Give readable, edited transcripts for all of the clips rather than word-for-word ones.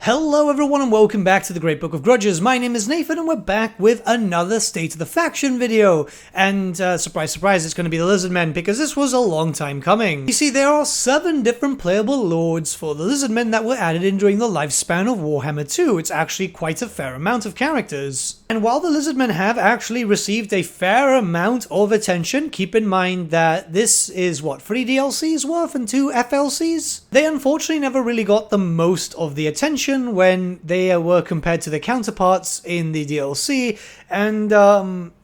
Hello everyone and welcome back to the Great Book of Grudges. My name is Nathan and we're back with another State of the Faction video. And surprise, surprise, it's going to be the Lizardmen because this was a long time coming. You see, there are 7 different playable lords for the Lizardmen that were added in during the lifespan of Warhammer 2. It's actually quite a fair amount of characters. And while the Lizardmen have actually received a fair amount of attention, keep in mind that this is, 3 DLCs worth and 2 FLCs? They unfortunately never really got the most of the attention when they were compared to their counterparts in the DLC, and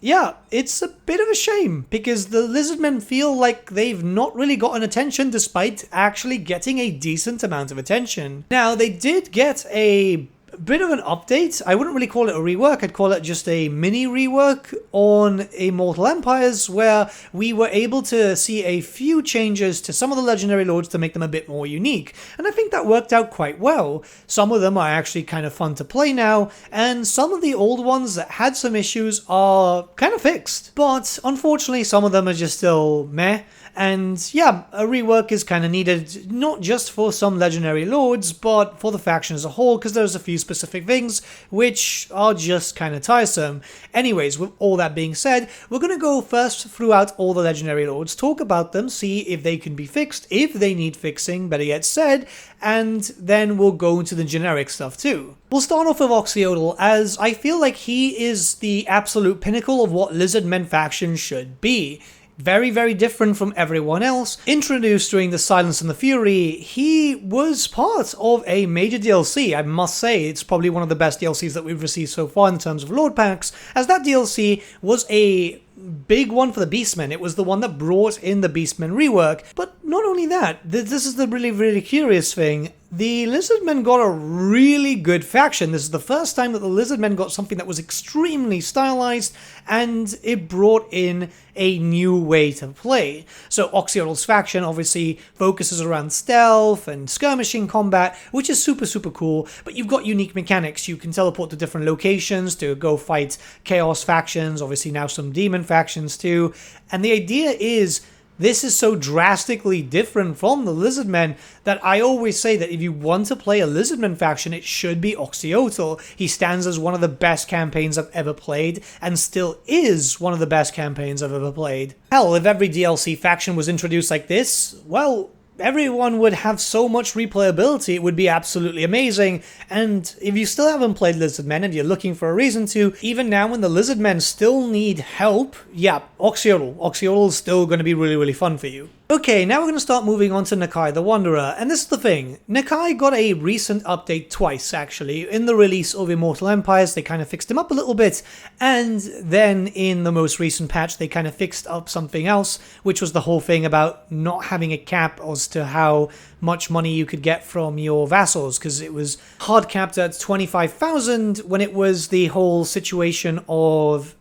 yeah, it's a bit of a shame because the Lizardmen feel like they've not really gotten attention despite actually getting a decent amount of attention. Now, they did get a bit of an update. I wouldn't really call it a rework, I'd call it just a mini rework on Immortal Empires, where we were able to see a few changes to some of the legendary lords to make them a bit more unique, and I think that worked out quite well. Some of them are actually kind of fun to play now, and some of the old ones that had some issues are kind of fixed, but unfortunately some of them are just still meh. And yeah, a rework is kind of needed, not just for some legendary lords, but for the faction as a whole, because there's a few specific things which are just kind of tiresome. Anyways, with all that being said, we're going to go first throughout all the legendary lords, talk about them, see if they can be fixed, if they need fixing, better yet said, and then we'll go into the generic stuff too. We'll start off with Oxyotal, as I feel like he is the absolute pinnacle of what Lizardmen faction should be. Very, very different from everyone else. Introduced during the Silence and the Fury, he was part of a major DLC. I must say, it's probably one of the best DLCs that we've received so far in terms of Lord Packs, as that DLC was a big one for the Beastmen. It was the one that brought in the Beastmen rework. But not only that, this is the really, really curious thing. The Lizardmen got a really good faction. This is the first time that the Lizardmen got something that was extremely stylized, and it brought in a new way to play. So Oxyotal's faction obviously focuses around stealth and skirmishing combat, which is super, super cool, but you've got unique mechanics. You can teleport to different locations to go fight chaos factions, obviously now some demon factions too, and the idea is this is so drastically different from the Lizardmen that I always say that if you want to play a Lizardmen faction, it should be Oxyotal. He stands as one of the best campaigns I've ever played, and still is one of the best campaigns I've ever played. Hell, if every DLC faction was introduced like this, well, everyone would have so much replayability, it would be absolutely amazing. And if you still haven't played Lizardmen and you're looking for a reason to, even now when the Lizardmen still need help, yeah, Oxyotal is still going to be really, really fun for you. Okay, now we're going to start moving on to Nakai the Wanderer, and this is the thing. Nakai got a recent update twice, actually. In the release of Immortal Empires, they kind of fixed him up a little bit, and then in the most recent patch, they kind of fixed up something else, which was the whole thing about not having a cap as to how much money you could get from your vassals, because it was hard capped at 25,000 when it was the whole situation of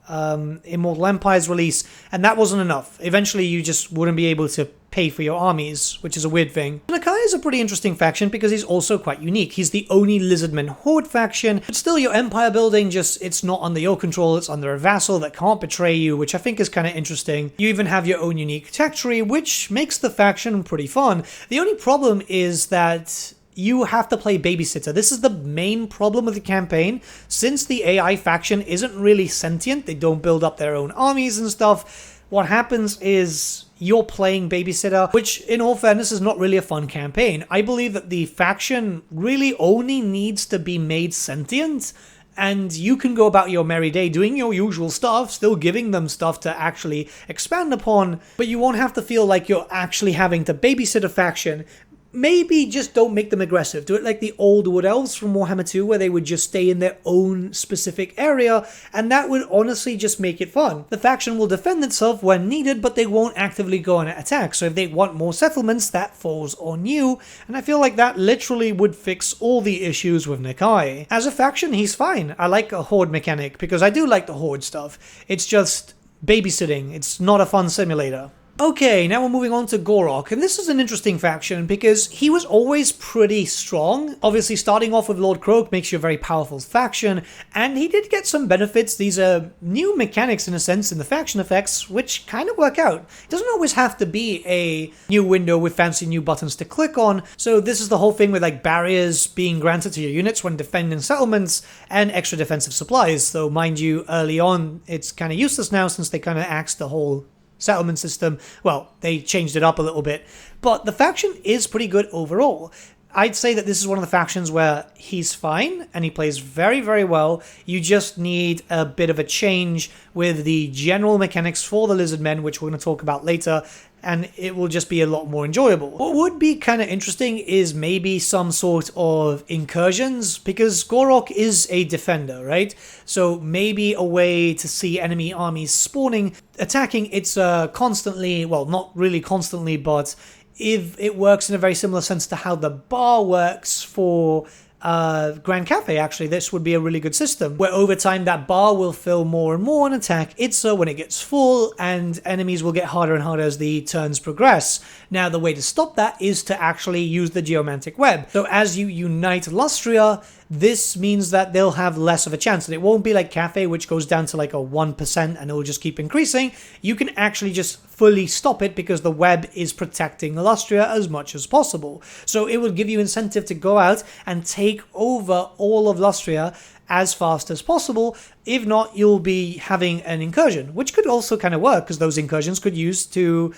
Immortal Empire's release, and that wasn't enough. Eventually, you just wouldn't be able to pay for your armies, which is a weird thing. Nakai is a pretty interesting faction because he's also quite unique. He's the only Lizardmen Horde faction, but still your empire building it's not under your control, it's under a vassal that can't betray you, which I think is kind of interesting. You even have your own unique tech tree, which makes the faction pretty fun. The only problem is that you have to play babysitter. This is the main problem with the campaign. Since the AI faction isn't really sentient, they don't build up their own armies and stuff, what happens is you're playing babysitter, which in all fairness is not really a fun campaign. I believe that the faction really only needs to be made sentient, and you can go about your merry day doing your usual stuff, still giving them stuff to actually expand upon, but you won't have to feel like you're actually having to babysit a faction. Maybe just don't make them aggressive. Do it like the old Wood Elves from Warhammer 2, where they would just stay in their own specific area, and that would honestly just make it fun. The faction will defend itself when needed, but they won't actively go on an attack, so if they want more settlements, that falls on you, and I feel like that literally would fix all the issues with Nakai. As a faction, he's fine. I like a horde mechanic, because I do like the horde stuff. It's just babysitting. It's not a fun simulator. Okay, now we're moving on to Gorok, and this is an interesting faction because he was always pretty strong. Obviously, starting off with Lord Krok makes you a very powerful faction, and he did get some benefits. These are new mechanics, in a sense, in the faction effects, which kind of work out. It doesn't always have to be a new window with fancy new buttons to click on, so this is the whole thing with like barriers being granted to your units when defending settlements, and extra defensive supplies, though mind you, early on, it's kind of useless now since they kind of axed the whole settlement system. Well, they changed it up a little bit, but the faction is pretty good overall. I'd say that this is one of the factions where he's fine and he plays very, very well. You just need a bit of a change with the general mechanics for the Lizardmen, which we're going to talk about later, and it will just be a lot more enjoyable. What would be kind of interesting is maybe some sort of incursions, because Gorok is a defender, right? So maybe a way to see enemy armies spawning, attacking. It's constantly, well, not really constantly, but if it works in a very similar sense to how the bar works for Grand Cafe, actually, this would be a really good system, where over time that bar will fill more and more and attack Itza when it gets full, and enemies will get harder and harder as the turns progress. Now, the way to stop that is to actually use the geomantic web. So as you unite Lustria, this means that they'll have less of a chance, and it won't be like Cafe, which goes down to like a 1% and it will just keep increasing. You can actually just fully stop it because the web is protecting Lustria as much as possible. So it will give you incentive to go out and take over all of Lustria as fast as possible. If not, you'll be having an incursion, which could also kind of work, because those incursions could use to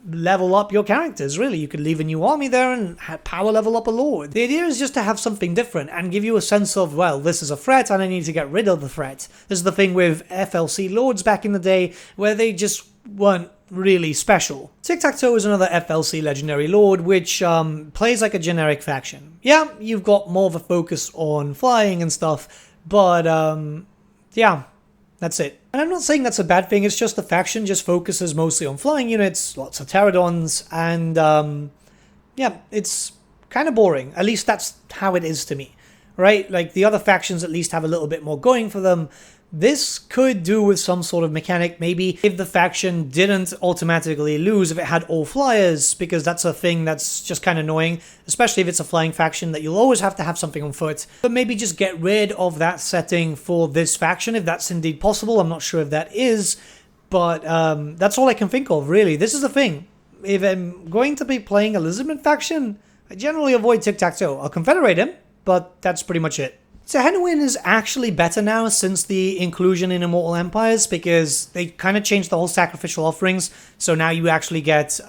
level up your characters, really. You could leave a new army there and power level up a lord. The idea is just to have something different and give you a sense of, well, this is a threat and I need to get rid of the threat. This is the thing with FLC lords back in the day, where they just weren't really special. Tic Tac Toe is another FLC legendary lord, which plays like a generic faction. Yeah, you've got more of a focus on flying and stuff, but yeah, that's it. And I'm not saying that's a bad thing, it's just the faction just focuses mostly on flying units, lots of pterodons, and yeah, it's kind of boring. At least that's how it is to me, right? Like, the other factions at least have a little bit more going for them. This could do with some sort of mechanic, maybe if the faction didn't automatically lose if it had all flyers, because that's a thing that's just kind of annoying, especially if it's a flying faction, that you'll always have to have something on foot. But maybe just get rid of that setting for this faction, if that's indeed possible. I'm not sure if that is, but that's all I can think of, really. This is the thing. If I'm going to be playing a Lizardman faction, I generally avoid Tic Tac Toe. I'll confederate him, but that's pretty much it. So Henowin is actually better now since the inclusion in Immortal Empires, because they kind of changed the whole sacrificial offerings. So now you actually get,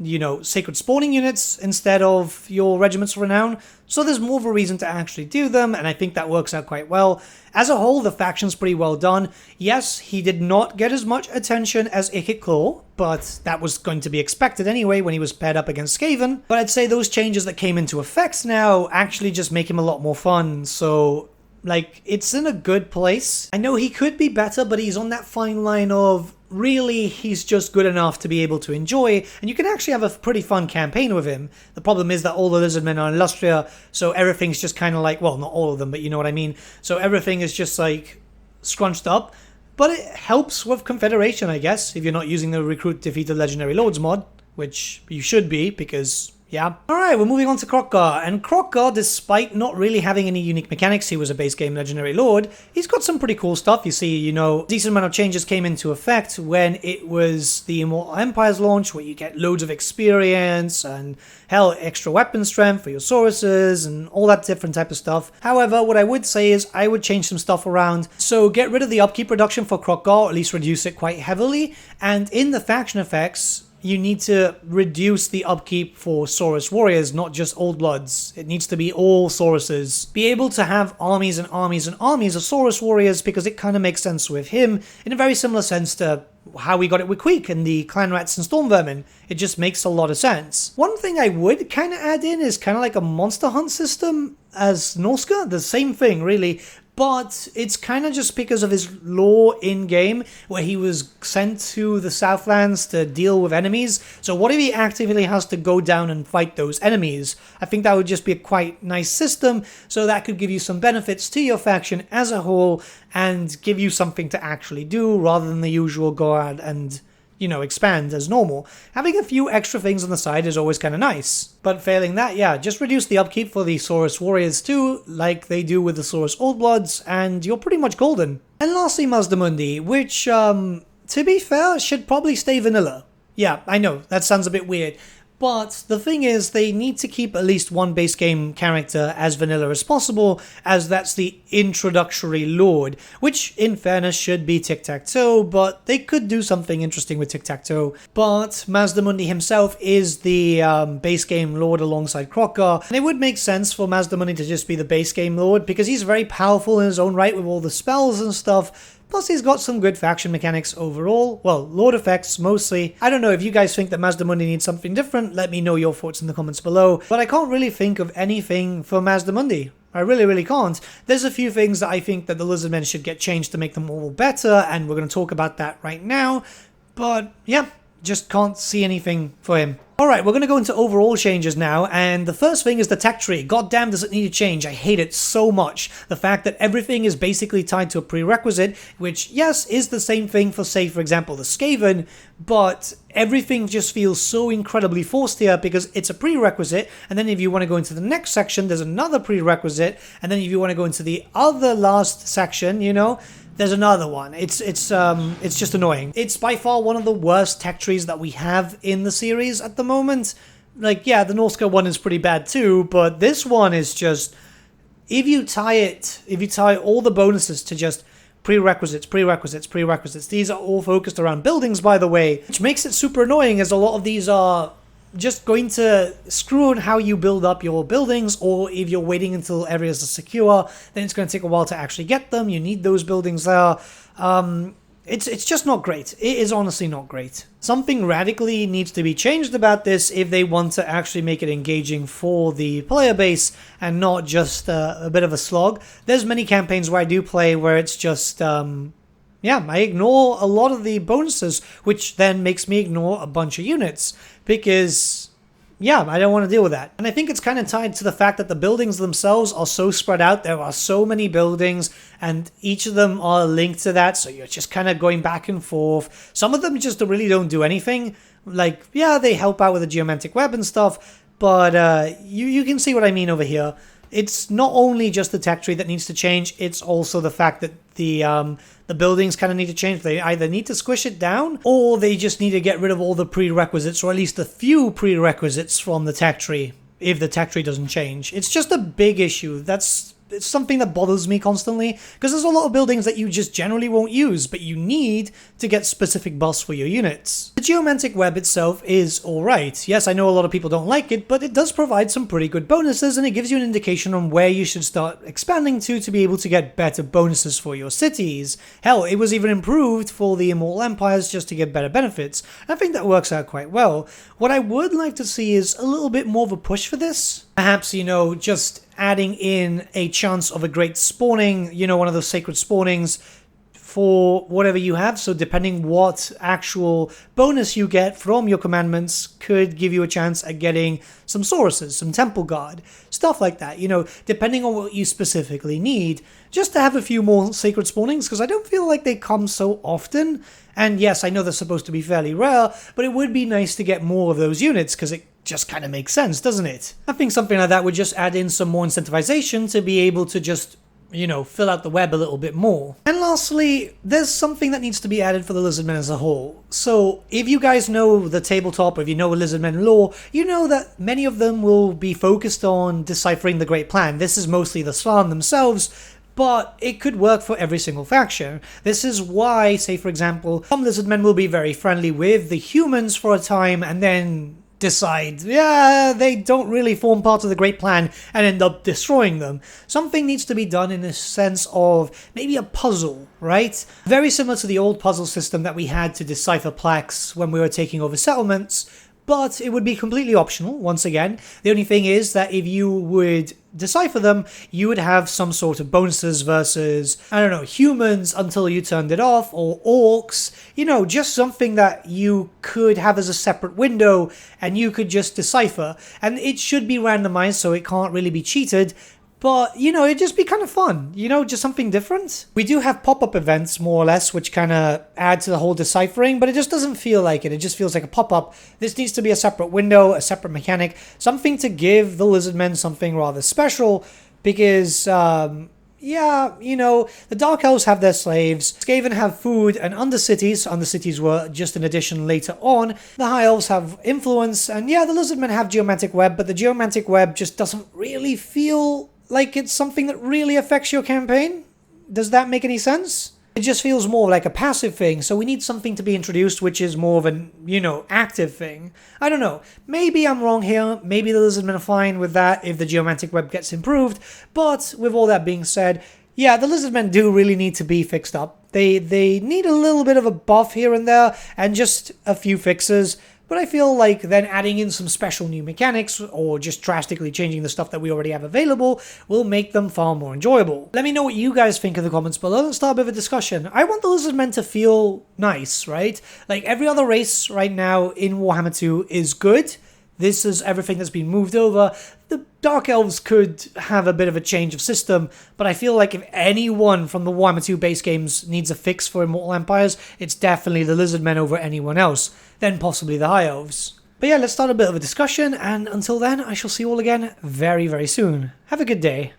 you know, sacred spawning units instead of your regiments of renown. So there's more of a reason to actually do them, and I think that works out quite well. As a whole, the faction's pretty well done. Yes, he did not get as much attention as Ikit Claw, but that was going to be expected anyway when he was paired up against Skaven. But I'd say those changes that came into effect now actually just make him a lot more fun, so like, it's in a good place. I know he could be better, but he's on that fine line of really, he's just good enough to be able to enjoy, and you can actually have a pretty fun campaign with him. The problem is that all the Lizardmen are in Lustria, so everything's just kind of like, well, not all of them, but you know what I mean. So everything is just like scrunched up, but it helps with Confederation, I guess, if you're not using the Recruit Defeated Legendary Lords mod, which you should be, because yeah. Alright, we're moving on to Krokor, and Krokor, despite not really having any unique mechanics, he was a base game legendary lord, he's got some pretty cool stuff. You see, you know, a decent amount of changes came into effect when it was the Immortal Empires launch, where you get loads of experience and, hell, extra weapon strength for your Sauruses and all that different type of stuff. However, what I would say is I would change some stuff around. So get rid of the upkeep reduction for Krokor, or at least reduce it quite heavily, and in the faction effects, you need to reduce the upkeep for Saurus warriors, not just Old Bloods. It needs to be all Sauruses. Be able to have armies and armies and armies of Saurus warriors, because it kind of makes sense with him in a very similar sense to how we got it with Queek and the Clan Rats and Storm Vermin. It just makes a lot of sense. One thing I would kind of add in is kind of like a monster hunt system as Norska. The same thing, really. But it's kind of just because of his lore in-game, where he was sent to the Southlands to deal with enemies. So what if he actively has to go down and fight those enemies? I think that would just be a quite nice system, so that could give you some benefits to your faction as a whole, and give you something to actually do, rather than the usual go out and expand as normal. Having a few extra things on the side is always kind of nice. But failing that, yeah, just reduce the upkeep for the Saurus Warriors too, like they do with the Saurus Old Bloods, and you're pretty much golden. And lastly, Mazda Mundi, which, to be fair, should probably stay vanilla. Yeah, I know, that sounds a bit weird. But the thing is, they need to keep at least one base game character as vanilla as possible, as that's the introductory lord, which in fairness should be Tic Tac Toe, but they could do something interesting with Tic Tac Toe. But Mazda Mundi himself is the base game lord alongside Krokor, and it would make sense for Mazda Mundi to just be the base game lord, because he's very powerful in his own right with all the spells and stuff. Plus, he's got some good faction mechanics overall. Well, Lord effects, mostly. I don't know, if you guys think that Mazda Mundi needs something different, let me know your thoughts in the comments below. But I can't really think of anything for Mazda Mundi. I really can't. There's a few things that I think that the Lizardmen should get changed to make them all better, and we're going to talk about that right now. But, yeah, just can't see anything for him. Alright, we're going to go into overall changes now, and the first thing is the tech tree. God damn, does it need to change. I hate it so much. The fact that everything is basically tied to a prerequisite, which, yes, is the same thing for, say, for example, the Skaven, but everything just feels so incredibly forced here because it's a prerequisite, and then if you want to go into the next section, there's another prerequisite, and then if you want to go into the other last section, there's another one. It's just annoying. It's by far one of the worst tech trees that we have in the series at the moment. Like, yeah, the Norska one is pretty bad too, but this one is just, if you tie all the bonuses to just prerequisites, these are all focused around buildings, by the way, which makes it super annoying, as a lot of these are just going to screw on how you build up your buildings, or if you're waiting until areas are secure, then it's going to take a while to actually get them. You need those buildings there. It's just not great. It is honestly not great. Something radically needs to be changed about this if they want to actually make it engaging for the player base and not just a bit of a slog. There's many campaigns where I do play where it's just yeah, I ignore a lot of the bonuses, which then makes me ignore a bunch of units, because, yeah, I don't want to deal with that. And I think it's kind of tied to the fact that the buildings themselves are so spread out. There are so many buildings, and each of them are linked to that, so you're just kind of going back and forth. Some of them just really don't do anything. Like, yeah, they help out with the geomantic web and stuff, but you can see what I mean over here. It's not only just the tech tree that needs to change, it's also the fact that the buildings kind of need to change. They either need to squish it down, or they just need to get rid of all the prerequisites, or at least a few prerequisites from the tech tree, if the tech tree doesn't change. It's just a big issue. It's something that bothers me constantly, because there's a lot of buildings that you just generally won't use, but you need to get specific buffs for your units. The geomantic web itself is alright. Yes, I know a lot of people don't like it, but it does provide some pretty good bonuses, and it gives you an indication on where you should start expanding to be able to get better bonuses for your cities. Hell, it was even improved for the Immortal Empires just to get better benefits. I think that works out quite well. What I would like to see is a little bit more of a push for this. Perhaps, just adding in a chance of a great spawning, one of those sacred spawnings for whatever you have. So depending what actual bonus you get from your commandments could give you a chance at getting some Sauruses, some Temple Guard, stuff like that, depending on what you specifically need, just to have a few more sacred spawnings, because I don't feel like they come so often. And yes, I know they're supposed to be fairly rare, but it would be nice to get more of those units, because it just kind of makes sense, doesn't it? I think something like that would just add in some more incentivization to be able to just, fill out the web a little bit more. And lastly, there's something that needs to be added for the Lizardmen as a whole. So if you guys know the tabletop, if you know Lizardmen lore, you know that many of them will be focused on deciphering the Great Plan. This is mostly the Slan themselves, but it could work for every single faction. This is why, say for example, some Lizardmen will be very friendly with the humans for a time, and then decide, yeah, they don't really form part of the Great Plan, and end up destroying them. Something needs to be done in the sense of maybe a puzzle, right? Very similar to the old puzzle system that we had to decipher plaques when we were taking over settlements, but it would be completely optional, once again. The only thing is that if you would decipher them, you would have some sort of bonuses versus, I don't know, humans until you turned it off, or orcs, just something that you could have as a separate window and you could just decipher. And it should be randomized, so it can't really be cheated, But, you know, it'd just be kind of fun, you know, just something different. We do have pop-up events, more or less, which kind of add to the whole deciphering, but it just doesn't feel like it. It just feels like a pop-up. This needs to be a separate window, a separate mechanic, something to give the Lizardmen something rather special, because, yeah, you know, the Dark Elves have their slaves, Skaven have food and Undercities. Undercities were just an addition later on. The High Elves have influence, and yeah, the Lizardmen have Geomantic Web, but the Geomantic Web just doesn't really feel like it's something that really affects your campaign. Does that make any sense? It just feels more like a passive thing, so we need something to be introduced which is more of an, you know, active thing. I don't know. Maybe I'm wrong here. Maybe the Lizardmen are fine with that if the Geomantic Web gets improved. But with all that being said, yeah, the Lizardmen do really need to be fixed up. They need a little bit of a buff here and there and just a few fixes. But I feel like then adding in some special new mechanics or just drastically changing the stuff that we already have available will make them far more enjoyable. Let me know what you guys think in the comments below. Let's start a bit of a discussion. I want the Lizardmen to feel nice, right? Like every other race right now in Warhammer 2 is good. This is everything that's been moved over. The Dark Elves could have a bit of a change of system, but I feel like if anyone from the Warhammer 2 base games needs a fix for Immortal Empires, it's definitely the Lizardmen over anyone else, then possibly the High Elves. But yeah, let's start a bit of a discussion, and until then, I shall see you all again very, very soon. Have a good day.